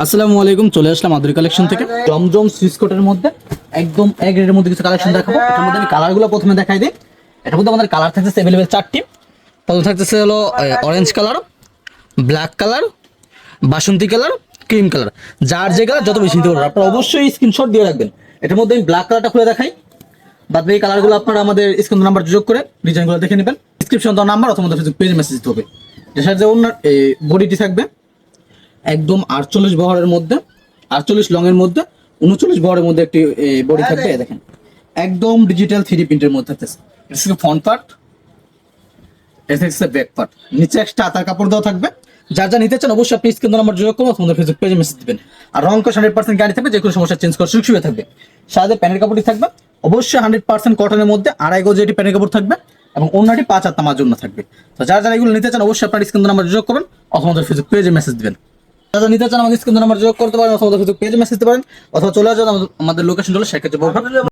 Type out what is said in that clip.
আসসালামু আলাইকুম, চলে আসলাম আদুরি কালেকশন থেকে। জমজম সুইচ কোটের মধ্যে একদম এক রেটের মধ্যে কিছু কালেকশন দেখাবো। এটার মধ্যে আমি কালারগুলো প্রথমে দেখাই দিই। এটার মধ্যে আমাদের কালার থাকতেছে অ্যাভেলেবেল 4টি। প্রথম থাকতেছে হলো অরেঞ্জ কালার, ব্ল্যাক কালার, বাসন্তী কালার, ক্রিম কালার। যার যে কালার যত বেশি নিতে পারবেন, আপনারা অবশ্যই স্ক্রিনশট দিয়ে রাখবেন। এটার মধ্যে আমি ব্ল্যাক কালারটা খুলে দেখাই। বাদ বাকি কালারগুলো আপনারা আমাদের স্ক্রিন নাম্বার যোগ করে ডিজাইনগুলো দেখে নেবেন। ডিসক্রিপশন দেওয়া নাম্বার অথবা ফেসবুক পেজে মেসেজ দিতে হবে। এর সাথে অন্য বডিটি থাকবে একদম 48 বহরের মধ্যে, 48 লং এর মধ্যে, 39 বহরের মধ্যে একটি বডি থাকবে। দেখেন একদম ডিজিটাল 3D প্রিন্টের মধ্যে থাকতেছে। এটা ফ্রন্ট পার্ট, এটা হচ্ছে ব্যাক পার্ট। নিচে একটা হাতার কাপড় দেওয়া থাকবে। যার যা নিতে চান অবশ্যই আপনি স্ক্রিন নাম্বার যোগ করুন অথবা ফেসবুক পেজে মেসেজ দিবেন। আর রং কোশ 100% গ্যারান্টি থাকবে, যে কোনো সমস্যা চেঞ্জ করার সুযোগ সুবিধা থাকবে। সাথে প্যানের কাপড়টি থাকবে অবশ্যই 100% কটনের মধ্যে, 2.5 গজ এটি প্যানের কাপড় থাকবে এবং অন্যটি 5 হাত নামার জন্য থাকবে। তো যারা যারা এগুলো নিতে চান অবশ্যই আপনার স্ক্রিন নাম্বার যোগ করবেন অথবা আমাদের ফেসবুক পেজে মেসেজ দিবেন। যারা নিতে চান আমাদের স্ক্রিন নাম্বার যোগ করতে পারেন অথবা ফেসবুক পেজে মেসেজ দিতে পারেন, অথবা চলে আসবেন আমাদের লোকেশন হলো শেখ